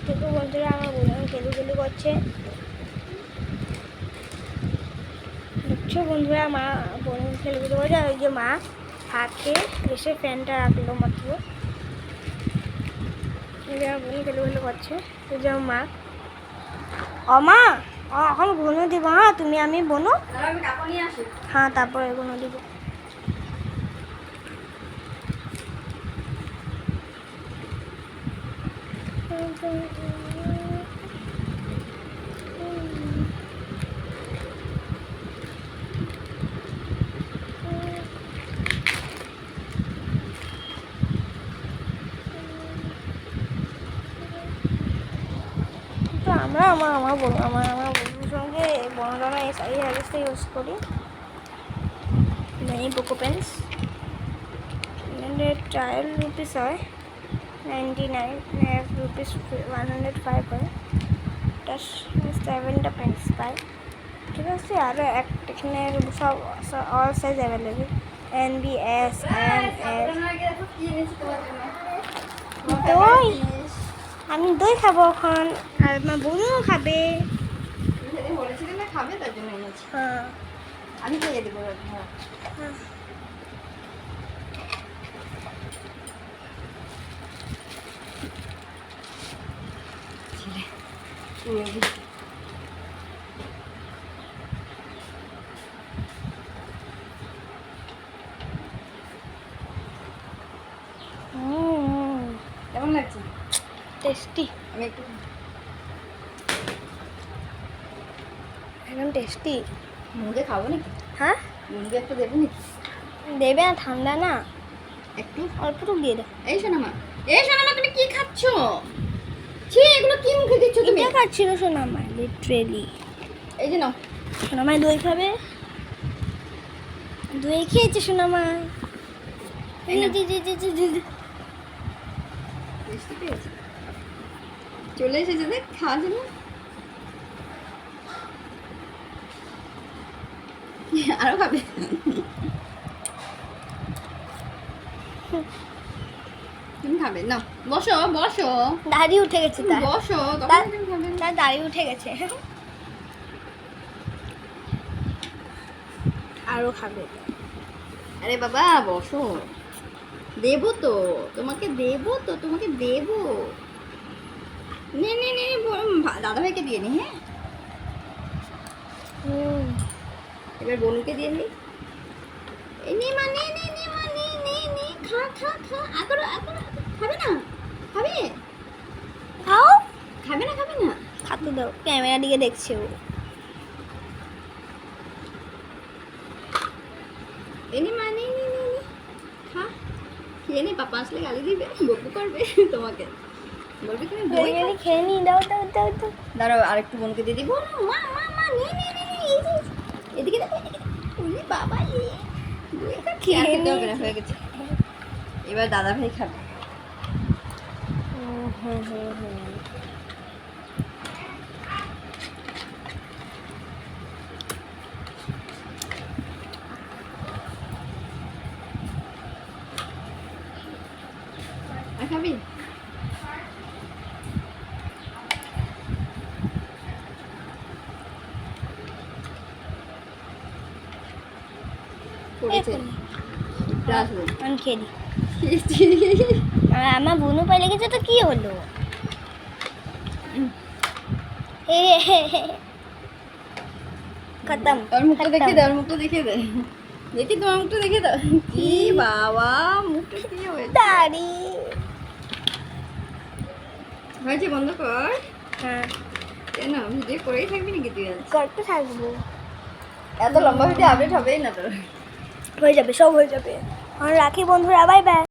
দেখো বন্ধুরা আমার বোন খেলু করছে। দেখছো বন্ধুরা মা বোন খেলু করছে, আর ওই যে মা হাতে এসে ফ্যানটা রাখলো মাত্র। বোন খেলু করছে, ওই যে মা মা এখন গুনো দিব। হ্যাঁ তুমি আমি বোনো, হ্যাঁ তারপরে গুনো দিব। তো আমরা আমার বন্ধুর সঙ্গে বনডানা এই হ্যাগিসটা ইউজ করি, মিনি পোকো পেন্স। ট্রায়াল রুপিস হয় 99 রুপিস, 105 হয়। এটা 7টা পেন্স পাই, ঠিক আছে। আর এখানে সব all size available, NBS MS। দই, আমি দই খাবো এখন, আর আমার বোনও খাবে। খাবে তার জন্য এনেছি। হ্যাঁ আমি খেয়ে দেবো। কেমন লাগছে? টেস্টি, আমি একটু একদম টেস্টি। মুখে খাবো নাকি? হ্যাঁ মুখে একটু দেবো নাকি? দেবে না, ঠান্ডা না, একটু অল্পটুকু দিয়ে দাও। এই সোনামা, তুমি কি খাচ্ছ? ছি, এগুলো কি মুখে দিচ্ছ তুমি? এটা খাচ্ছিল সোনামা, লিটারেলি। এই যে নাও। সোনামা দই খাবে, দই খেয়েছে সোনামা। এই নাও। টেস্টি পেয়েছে, চলে এসেছে, দেখ খাওয়া জন্য। আরো খাবে? তুমি খাবে না? বসো বসো, দাড়ি উঠে গেছে তার, বসো, তখন তুমি খাবে। তার দাড়ি উঠে গেছে। আরো খাবে। আরে বাবা বসো, দেবো তো তোমাকে, দেবো তো তোমাকে, দেবো। নে নে নে, দাদা ভাইকে দিয়ে নি। হ্যাঁ, এবার বনুকে দিয়ে নি। এই নে মা, নে নে নে মা, নে নে নে, খা খা খা। আগর আগর, খাবে না? খাবে? খাও, খাবে না? খাবে না? খাতে দাও, ক্যামেরা দিকে দেখছে ও। এই নে মা, নে নে নে নে, খা, খেয়ে নে। পাপা আসলে গালি দিবে, বকু করবে তোমাকে, বলবে তুমি দই দই খেয়ে নি, দাও দাও দাও দাও। দাঁড়াও, আরেকটু বোনকে দিয়ে দিই। বোন, মা মা মা, নে নে নে নে, এই যে এদিকে দেখো, এদিকে দেখো। ওরে বাবা, দই খাচ্ছি, আর খেতে হবে না, হয়ে গেছে। এবার দাদা ভাই খাবে। আর খাবি? করেছে আমি খেয়ে দিই। আর আমার বোনও পাই লেগেছে তো কি হলো? খতম। ওর মুখটা দেখে দে, ওর মুখটা দেখে দে, দেখি তোমার মুখটা দেখে দাও। কি বাবা, মুখটা কি হয়েছে? দাড়ি হয়েছে, বন্ধ কর। হ্যাঁ, কেন ভিডিও করেই থাকবি নাকি তুই? আজ করতে থাকবো, এত লম্বা ভিডিও আপডেট হবেই না তোর। হয়ে যাবে, সব হয়ে যাবে। আর রাখি বন্ধুরা, বাই বাই।